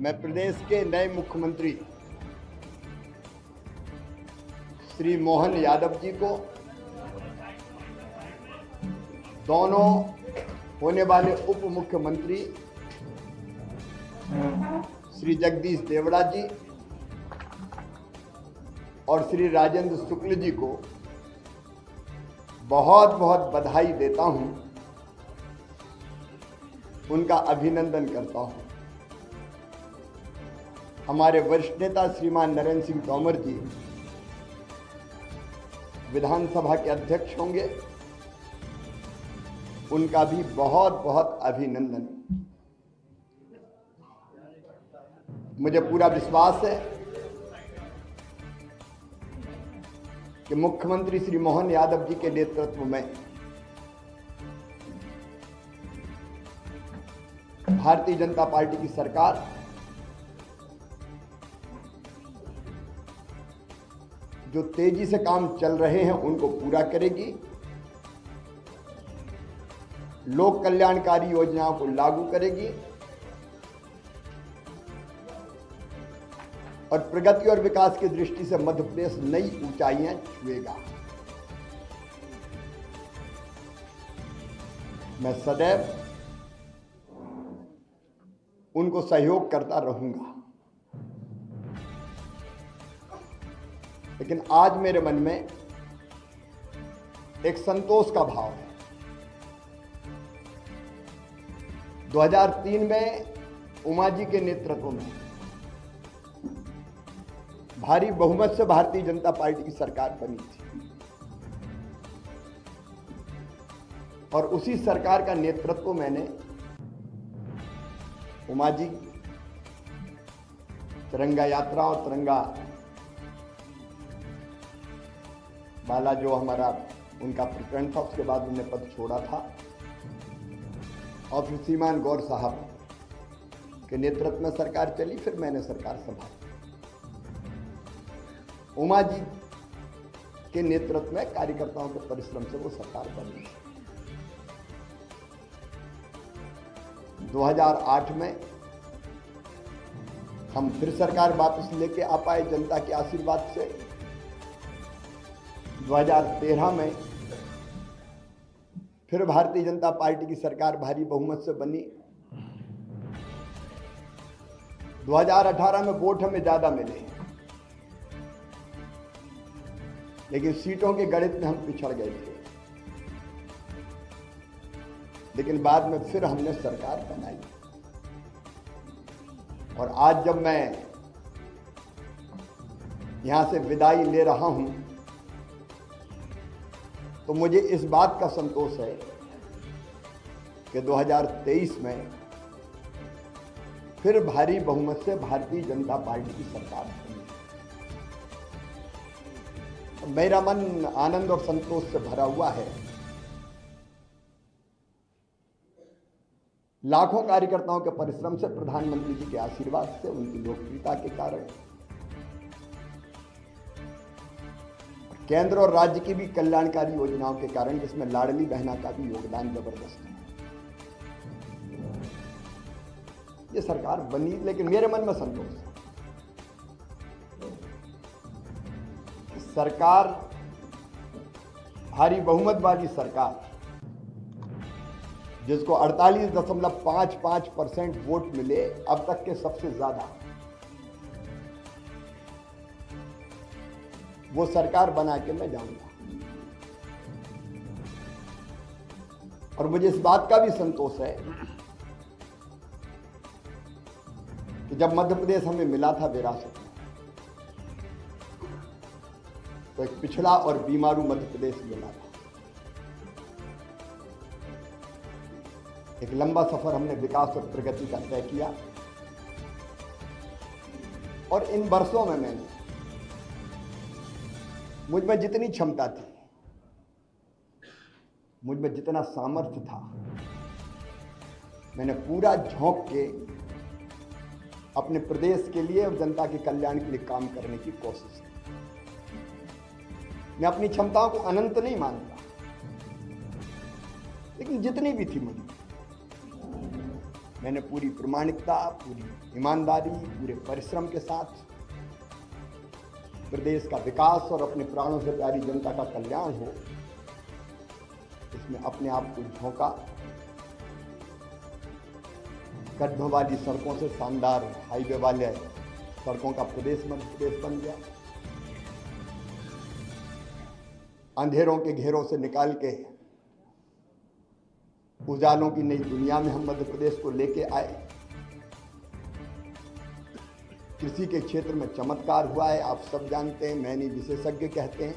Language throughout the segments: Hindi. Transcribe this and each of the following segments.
मैं प्रदेश के नए मुख्यमंत्री श्री मोहन यादव जी को दोनों होने वाले उप मुख्यमंत्री श्री जगदीश देवड़ा जी और श्री राजेंद्र शुक्ल जी को बहुत बहुत बधाई देता हूं, उनका अभिनंदन करता हूं। हमारे वरिष्ठ नेता श्रीमान नरेंद्र सिंह तोमर जी विधानसभा के अध्यक्ष होंगे, उनका भी बहुत बहुत अभिनंदन। मुझे पूरा विश्वास है कि मुख्यमंत्री श्री मोहन यादव जी के नेतृत्व में भारतीय जनता पार्टी की सरकार जो तेजी से काम चल रहे हैं उनको पूरा करेगी, लोक कल्याणकारी योजनाओं को लागू करेगी और प्रगति और विकास की दृष्टि से मध्य प्रदेश नई ऊंचाइयां छुएगा। मैं सदैव उनको सहयोग करता रहूंगा, लेकिन आज मेरे मन में एक संतोष का भाव है। 2003 में उमा जी के नेतृत्व में भारी बहुमत से भारतीय जनता पार्टी की सरकार बनी थी और उसी सरकार का नेतृत्व मैंने उमा जी तिरंगा यात्रा और तिरंगा वाला जो हमारा उनका प्रकरण था, उसके बाद उन्होंने पद छोड़ा था और फिर श्रीमान गौर साहब के नेतृत्व में सरकार चली, फिर मैंने सरकार संभाली। उमा जी के नेतृत्व में कार्यकर्ताओं के परिश्रम से वो सरकार बनी। 2008 में हम फिर सरकार वापस लेके आ पाए जनता के आशीर्वाद से। 2013 में फिर भारतीय जनता पार्टी की सरकार भारी बहुमत से बनी। 2018 में वोट हमें ज्यादा मिले, लेकिन सीटों के गणित में हम पिछड़ गए थे, लेकिन बाद में फिर हमने सरकार बनाई। और आज जब मैं यहां से विदाई ले रहा हूं तो मुझे इस बात का संतोष है कि 2023 में फिर भारी बहुमत से भारतीय जनता पार्टी की सरकार बनी। मेरा मन आनंद और संतोष से भरा हुआ है। लाखों कार्यकर्ताओं के परिश्रम से, प्रधानमंत्री जी के आशीर्वाद से, उनकी लोकप्रियता के कारण, केंद्र और राज्य की भी कल्याणकारी योजनाओं के कारण, जिसमें लाडली बहना का भी योगदान जबरदस्त है, ये सरकार बनी। लेकिन मेरे मन में संतोष है कि सरकार, भारी बहुमत वाली सरकार, जिसको 48.55% वोट मिले, अब तक के सबसे ज्यादा, वो सरकार बना के मैं जाऊंगा। और मुझे इस बात का भी संतोष है कि जब मध्य प्रदेश हमें मिला था विरासत में, तो एक पिछड़ा और बीमारू मध्य प्रदेश मिला था। एक लंबा सफर हमने विकास और प्रगति का तय किया और इन वर्षों में मैंने, मुझ में जितनी क्षमता थी, मुझ में जितना सामर्थ्य था, मैंने पूरा झोंक के अपने प्रदेश के लिए और जनता के कल्याण के लिए काम करने की कोशिश की। मैं अपनी क्षमताओं को अनंत नहीं मानता, लेकिन जितनी भी थी मुझे, मैंने पूरी प्रामाणिकता, पूरी ईमानदारी, पूरे परिश्रम के साथ प्रदेश का विकास और अपने प्राणों से प्यारी जनता का कल्याण हो, इसमें अपने आप को झोंका। गड्ढों वाली सड़कों से शानदार हाईवे वाले सड़कों का प्रदेश मध्य प्रदेश बन गया। अंधेरों के घेरों से निकाल के उजालों की नई दुनिया में हम मध्य प्रदेश को लेके आए। कृषि के क्षेत्र में चमत्कार हुआ है, आप सब जानते हैं, मैं नहीं विशेषज्ञ कहते हैं।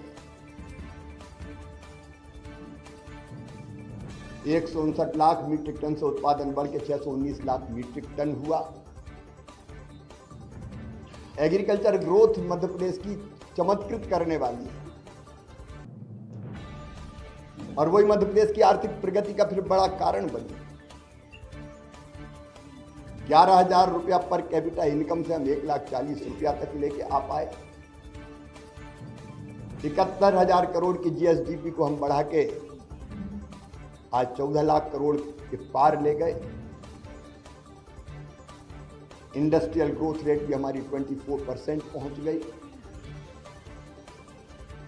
159 लाख मीट्रिक टन से उत्पादन बढ़ के 619 लाख मीट्रिक टन हुआ। एग्रीकल्चर ग्रोथ मध्य प्रदेश की चमत्कृत करने वाली है और वही मध्य प्रदेश की आर्थिक प्रगति का फिर बड़ा कारण बनी। 11,000 रुपया पर कैपिटा इनकम से हम 1,40,000 रुपया तक लेके आ पाए। 71,000 करोड़ की जीएसडीपी को हम बढ़ा के आज 14 लाख करोड़ के पार ले गए। इंडस्ट्रियल ग्रोथ रेट भी हमारी 24% पहुंच गई।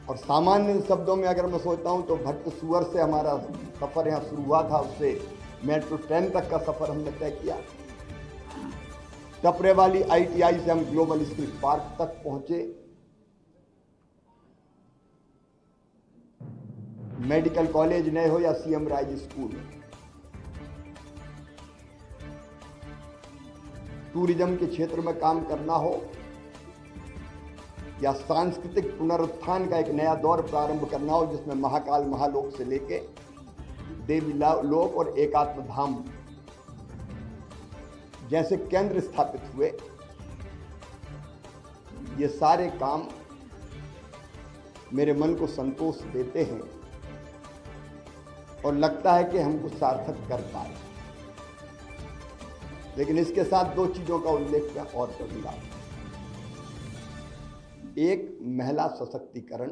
और सामान्य शब्दों में अगर मैं सोचता हूं तो भट्ट सुअर से हमारा सफर यहां शुरू हुआ था, उससे मेट्रो ट्रेन तक का सफर हमने तय किया। टपरे वाली आईटीआई से हम ग्लोबल स्किल पार्क तक पहुंचे। मेडिकल कॉलेज नए हो या सीएम राइज स्कूल, टूरिज्म के क्षेत्र में काम करना हो या सांस्कृतिक पुनरुत्थान का एक नया दौर प्रारंभ करना हो, जिसमें महाकाल महालोक से लेके देवी लोक और एकात्म धाम जैसे केंद्र स्थापित हुए, ये सारे काम मेरे मन को संतोष देते हैं और लगता है कि हम कुछ सार्थक कर पाए। लेकिन इसके साथ दो चीजों का उल्लेख मैं और करूंगा। एक, महिला सशक्तिकरण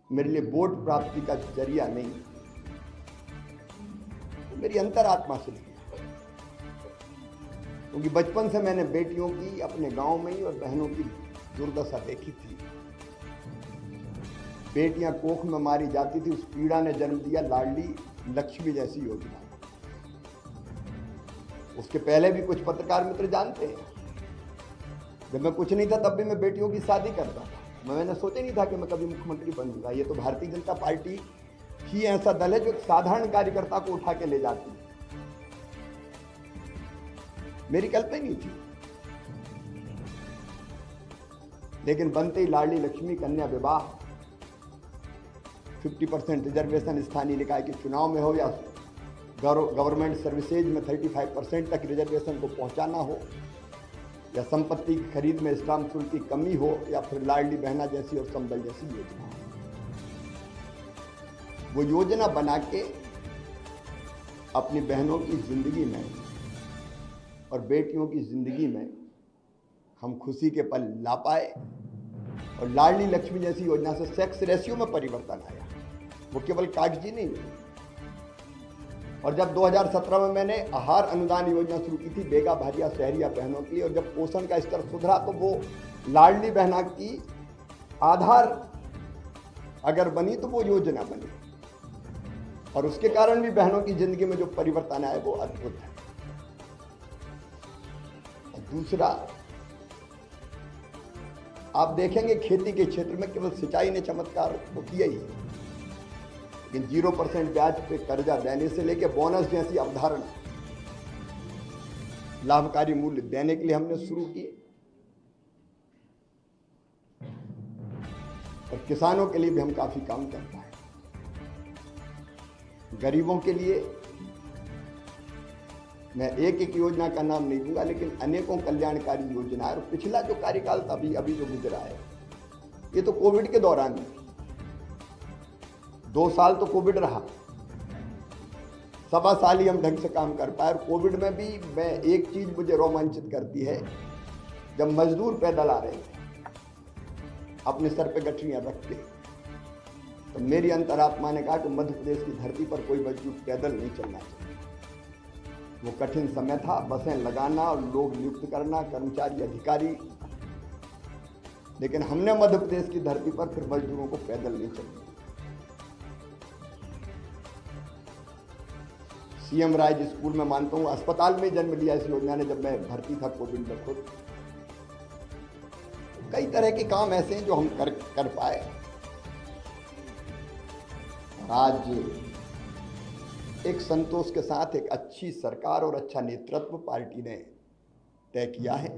मेरे लिए वोट प्राप्ति का जरिया नहीं, तो मेरी अंतरात्मा से लिया, क्योंकि बचपन से मैंने बेटियों की अपने गांव में ही और बहनों की दुर्दशा देखी थी। बेटियां कोख में मारी जाती थी, उस पीड़ा ने जन्म दिया लाडली लक्ष्मी जैसी योजना। उसके पहले भी कुछ पत्रकार मित्र जानते हैं, जब मैं कुछ नहीं था तब भी मैं बेटियों की शादी करता था। मैंने सोचा नहीं था कि मैं कभी मुख्यमंत्री बनूंगा। ये तो भारतीय जनता पार्टी ही ऐसा दल है जो एक साधारण कार्यकर्ता को उठा के ले जाती है। मेरी कल्पना नहीं थी, लेकिन बनते ही लाडली लक्ष्मी कन्या विवाह, 50% रिजर्वेशन स्थानीय निकाय के चुनाव में हो या गवर्नमेंट सर्विसेज में 35% तक रिजर्वेशन को पहुंचाना हो, या संपत्ति की खरीद में स्टाम्प शुल्क की कमी हो, या फिर लाडली बहना जैसी और संबल जैसी योजना। वो योजना बना के अपनी बहनों की जिंदगी में और बेटियों की जिंदगी में हम खुशी के पल ला पाए। और लाडली लक्ष्मी जैसी योजना से सेक्स रेशियो में परिवर्तन आया, वो केवल कागजी नहीं। और जब 2017 में मैंने आहार अनुदान योजना शुरू की थी बेगा भारिया शहरिया बहनों की, और जब पोषण का स्तर सुधरा तो वो लाडली बहना की आधार अगर बनी तो वो योजना बनी, और उसके कारण भी बहनों की जिंदगी में जो परिवर्तन आया वो अद्भुत है। और दूसरा, आप देखेंगे खेती के क्षेत्र में केवल सिंचाई ने चमत्कार तो किया ही है, लेकिन 0% ब्याज पे कर्जा देने से लेकर बोनस जैसी अवधारणा लाभकारी मूल्य देने के लिए हमने शुरू किए। और किसानों के लिए भी हम काफी काम कर पाए। गरीबों के लिए मैं एक एक योजना का नाम नहीं दूंगा, लेकिन अनेकों कल्याणकारी योजना है। और पिछला जो कार्यकाल था अभी जो गुजरा है, ये तो कोविड के दौरान है। 2 साल तो कोविड रहा, 1.25 साल ही हम ढंग से काम कर पाए। और कोविड में भी मैं एक चीज मुझे रोमांचित करती है, जब मजदूर पैदल आ रहे थे अपने सर पे गठरियां रख के, तो मेरी अंतरात्मा ने कहा कि मध्य प्रदेश की धरती पर कोई मजदूर पैदल नहीं चलना चाहिए। वो कठिन समय था, बसें लगाना और लोग नियुक्त करना, कर्मचारी अधिकारी, लेकिन हमने मध्य प्रदेश की धरती पर फिर मजदूरों को पैदल नहीं चलने। सीएम राज स्कूल में मानता हूं, अस्पताल में जन्म लिया इस योजना ने जब मैं भर्ती था कोविड में खुद। कई तरह के काम ऐसे हैं जो हम कर पाए। आज एक संतोष के साथ एक अच्छी सरकार और अच्छा नेतृत्व पार्टी ने तय किया है।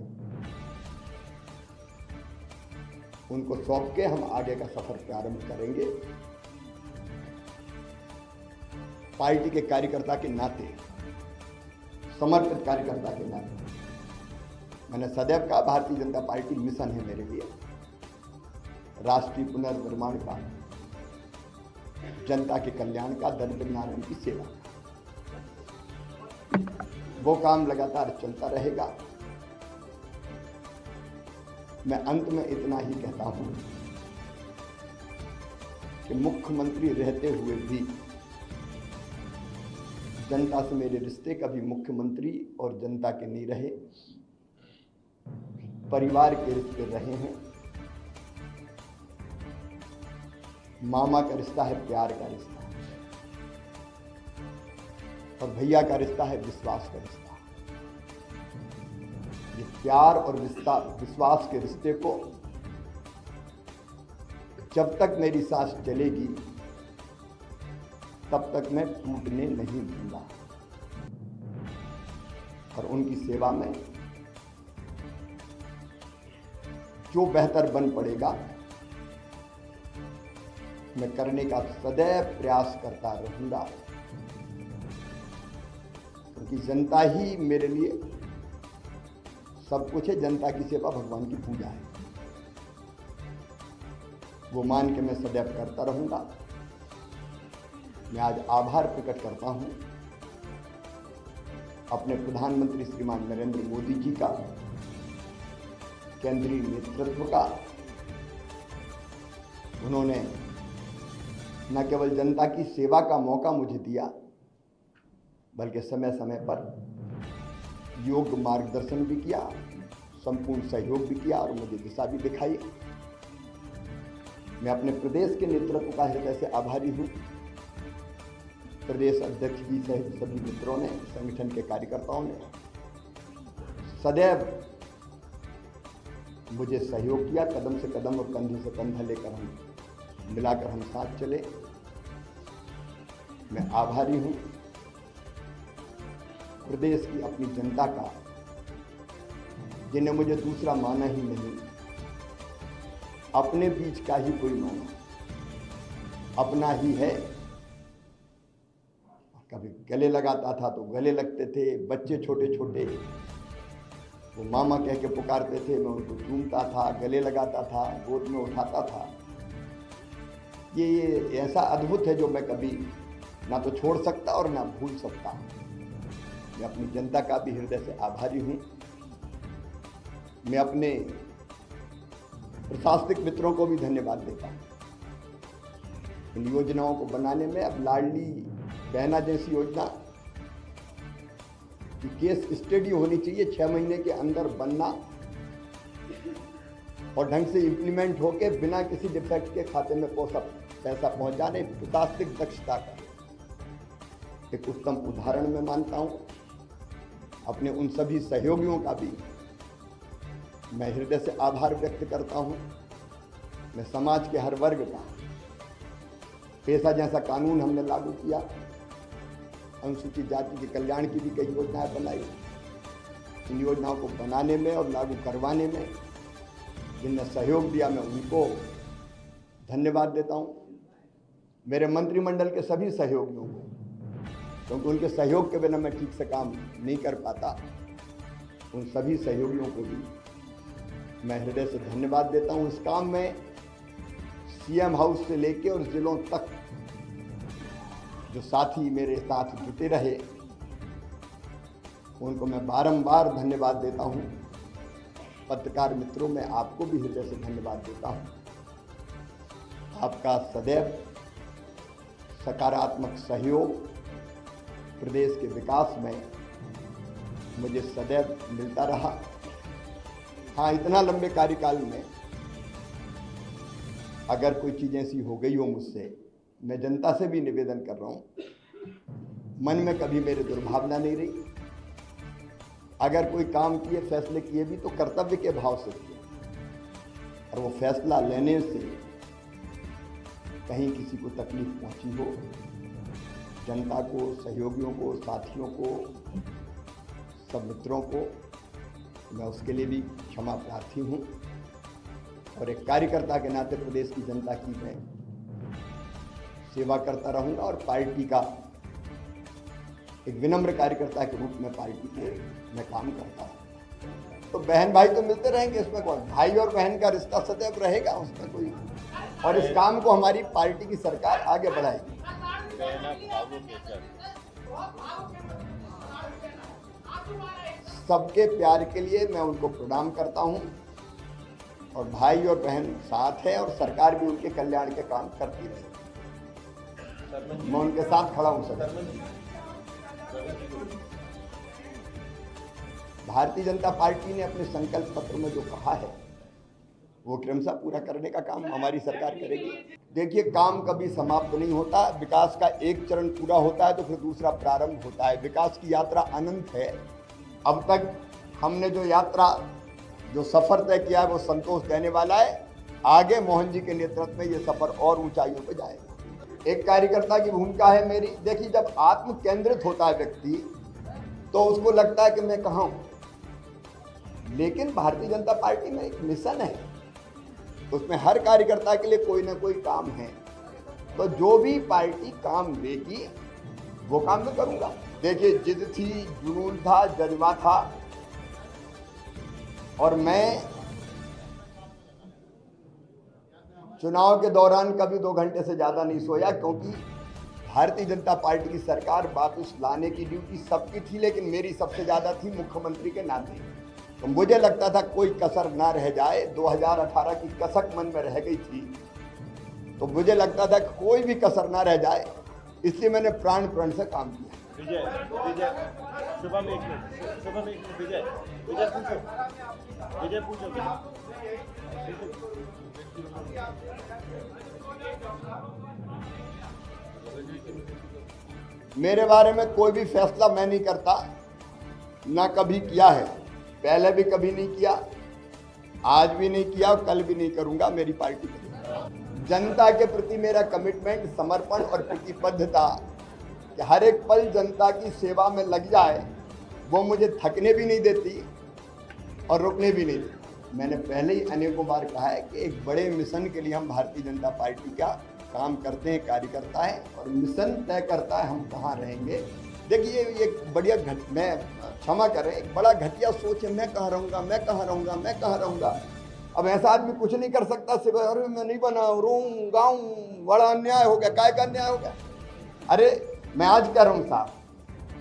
उनको सौंप के हम आगे का सफर प्रारंभ करेंगे। पार्टी के कार्यकर्ता के नाते, समर्पित कार्यकर्ता के नाते मैंने सदैव कहा भारतीय जनता पार्टी मिशन है मेरे लिए, राष्ट्रीय पुनर्निर्माण का, जनता के कल्याण का, दरिद्र नारायण की सेवा का। वो काम लगातार चलता रहेगा। मैं अंत में इतना ही कहता हूं कि मुख्यमंत्री रहते हुए भी जनता से मेरे रिश्ते कभी मुख्यमंत्री और जनता के नहीं रहे, परिवार के रिश्ते रहे हैं। मामा का रिश्ता है प्यार का रिश्ता, और भैया का रिश्ता है विश्वास का रिश्ता। ये प्यार और विश्वास के रिश्ते को जब तक मेरी सांस चलेगी तब तक मैं टूटने नहीं दूंगा, और उनकी सेवा में जो बेहतर बन पड़ेगा मैं करने का सदैव प्रयास करता रहूंगा, क्योंकि जनता ही मेरे लिए सब कुछ है। जनता की सेवा भगवान की पूजा है, वो मान के मैं सदैव करता रहूंगा। मैं आज आभार प्रकट करता हूं अपने प्रधानमंत्री श्रीमान नरेंद्र मोदी जी का, केंद्रीय नेतृत्व का। उन्होंने न केवल जनता की सेवा का मौका मुझे दिया, बल्कि समय समय पर योग्य मार्गदर्शन भी किया, संपूर्ण सहयोग भी किया और मुझे दिशा भी दिखाई। मैं अपने प्रदेश के नेतृत्व का हृदय से आभारी हूं। प्रदेश अध्यक्ष जी सहित सभी मित्रों ने, संगठन के कार्यकर्ताओं ने सदैव मुझे सहयोग किया। कदम से कदम और कंधे से कंधा लेकर हम मिलाकर हम साथ चले। मैं आभारी हूं प्रदेश की अपनी जनता का, जिन्हें मुझे दूसरा माना ही नहीं, अपने बीच का ही कोई माना, अपना ही है। कभी गले लगाता था तो गले लगते थे, बच्चे छोटे छोटे वो मामा कह के पुकारते थे, मैं उनको चूमता था, गले लगाता था, गोद में उठाता था। ये ऐसा अद्भुत है जो मैं कभी ना तो छोड़ सकता और ना भूल सकता। मैं अपनी जनता का भी हृदय से आभारी हूं। मैं अपने प्रशासनिक मित्रों को भी धन्यवाद देता हूं इन योजनाओं को बनाने में। अब लाडली बहना जैसी योजना की केस स्टडी होनी चाहिए, 6 महीने के अंदर बनना और ढंग से इंप्लीमेंट होके बिना किसी डिफेक्ट के खाते में पैसा पहुंच जाने। प्रशासनिक दक्षता का एक उत्तम उदाहरण मैं मानता हूं। अपने उन सभी सहयोगियों का भी मैं हृदय से आभार व्यक्त करता हूं। मैं समाज के हर वर्ग का, पेशा जैसा कानून हमने लागू किया, अनुसूचित जाति के कल्याण की भी कई योजनाएं बनाई। इन योजनाओं को बनाने में और लागू करवाने में जिनने सहयोग दिया, मैं उनको धन्यवाद देता हूं। मेरे मंत्रिमंडल के सभी सहयोगियों को, क्योंकि उनके सहयोग के बिना मैं ठीक से काम नहीं कर पाता, उन सभी सहयोगियों को भी मैं हृदय से धन्यवाद देता हूं। इस काम में सीएम हाउस से लेके और जिलों तक जो साथी मेरे साथ जुटे रहे, उनको मैं बारंबार धन्यवाद देता हूं। पत्रकार मित्रों, मैं आपको भी हृदय से धन्यवाद देता हूं। आपका सदैव सकारात्मक सहयोग प्रदेश के विकास में मुझे सदैव मिलता रहा। हाँ, इतना लंबे कार्यकाल में अगर कोई चीज़ ऐसी हो गई हो मुझसे, मैं जनता से भी निवेदन कर रहा हूँ, मन में कभी मेरे दुर्भावना नहीं रही। अगर कोई काम किए, फैसले किए भी तो कर्तव्य के भाव से किए, और वो फैसला लेने से कहीं किसी को तकलीफ पहुंची हो, जनता को, सहयोगियों को, साथियों को, सब मित्रों को, मैं उसके लिए भी क्षमा प्रार्थी हूँ। और एक कार्यकर्ता के नाते प्रदेश की जनता की मैं सेवा करता रहूँगा और पार्टी का एक विनम्र कार्यकर्ता के रूप में पार्टी के मैं काम करता हूँ। तो बहन भाई तो मिलते रहेंगे, इसमें कौन, भाई और बहन का रिश्ता सदैव रहेगा, उसमें कोई, और इस काम को हमारी पार्टी की सरकार आगे बढ़ाएगी। सबके प्यार के लिए मैं उनको प्रणाम करता हूँ, और भाई और बहन साथ है, और सरकार भी उनके कल्याण के काम करती रहे। मैं उनके साथ खड़ा हूँ सर। भारतीय जनता पार्टी ने अपने संकल्प पत्र में जो कहा है वो क्रमशः पूरा करने का काम हमारी सरकार करेगी। देखिए, काम कभी समाप्त नहीं होता, विकास का एक चरण पूरा होता है तो फिर दूसरा प्रारंभ होता है। विकास की यात्रा अनंत है। अब तक हमने जो यात्रा, जो सफर तय किया है वो संतोष देने वाला है। आगे मोहन जी के नेतृत्व में ये सफर और ऊंचाइयों पर जाएगा। एक कार्यकर्ता की भूमिका है मेरी। देखिए, जब आत्म केंद्रित होता है व्यक्ति तो उसको लगता है कि मैं कहाँ हूँ, लेकिन भारतीय जनता पार्टी में एक मिशन है, उसमें हर कार्यकर्ता के लिए कोई ना कोई काम है। तो जो भी पार्टी काम देगी वो काम मैं करूंगा। देखिए, जिद थी, जुनून था, जज्बा था, और मैं चुनाव के दौरान कभी 2 घंटे से ज्यादा नहीं सोया, क्योंकि भारतीय जनता पार्टी की सरकार वापस लाने की ड्यूटी सबकी थी, लेकिन मेरी सबसे ज्यादा थी मुख्यमंत्री के नाते। तो मुझे लगता था कोई कसर ना रह जाए। 2018 की कसक मन में रह गई थी, तो मुझे लगता था कोई भी कसर ना रह जाए, इसलिए मैंने प्राण से काम किया। विजय, शुभम एक मिनट, विजय पूछो। मेरे बारे में कोई भी फैसला मैं नहीं करता, ना कभी किया है, पहले भी कभी नहीं किया, आज भी नहीं किया और कल भी नहीं करूंगा। मेरी पार्टी करेगी। जनता के प्रति मेरा कमिटमेंट, समर्पण और प्रतिबद्धता कि हर एक पल जनता की सेवा में लग जाए, वो मुझे थकने भी नहीं देती और रुकने भी नहीं देती। मैंने पहले ही अनेकों बार कहा है कि एक बड़े मिशन के लिए हम भारतीय जनता पार्टी का काम करते हैं, कार्यकर्ता है, और मिशन तय करता है हम कहाँ रहेंगे। देखिए, ये बढ़िया मैं क्षमा करें, एक बड़ा घटिया सोच है, मैं कहाँ रहूँगा, मैं कहाँ रहूँगा, मैं कहाँ रहूँगा। अब ऐसा आदमी कुछ नहीं कर सकता, सिर्फ अरे मैं नहीं बना, रोऊं गाऊं, बड़ा अन्याय हो गया। काय का अन्याय हो गया? अरे मैं आज कह रहा हूँ साहब,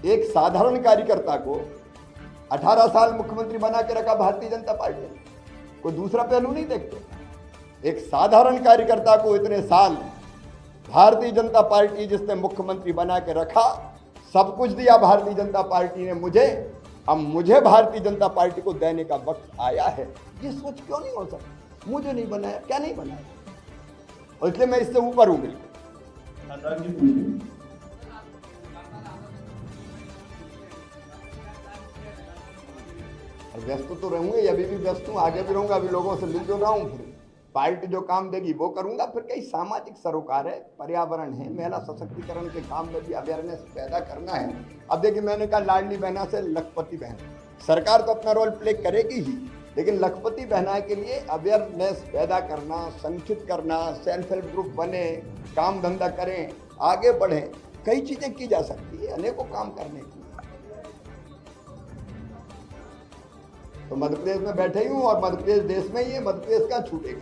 एक साधारण कार्यकर्ता को 18 साल मुख्यमंत्री बना के रखा भारतीय जनता पार्टी ने, कोई दूसरा पहलू नहीं देखते। एक साधारण कार्यकर्ता को इतने साल भारतीय जनता पार्टी जिसने मुख्यमंत्री बना के रखा, सब कुछ दिया भारतीय जनता पार्टी ने मुझे, अब मुझे भारतीय जनता पार्टी को देने का वक्त आया है। ये सोच क्यों नहीं हो सकती? मुझे नहीं बनाया, क्या नहीं बनाया, और इसलिए मैं इससे ऊपर हूं बिल्कुल। व्यस्त तो रहूंगे, अभी भी व्यस्त हूँ, आगे भी रहूंगा। अभी लोगों से मिल जो रहा हूँ, फिर पार्टी जो काम देगी वो करूंगा। फिर कई सामाजिक सरोकार है, पर्यावरण है, महिला सशक्तिकरण के काम में भी अवेयरनेस पैदा करना है। अब देखिए, मैंने कहा लाडली बहना से लखपति बहन, सरकार तो अपना रोल प्ले करेगी ही, लेकिन लखपति बहना के लिए अवेयरनेस पैदा करना, संगठित करना, सेल्फ हेल्प ग्रुप बने, काम धंधा करें, आगे बढ़ें, कई चीजें की जा सकती है, अनेकों काम करने की। तो मध्य प्रदेश में बैठे ही हूँ, और मध्य प्रदेश देश में ही है, मध्य प्रदेश का छूटेगा।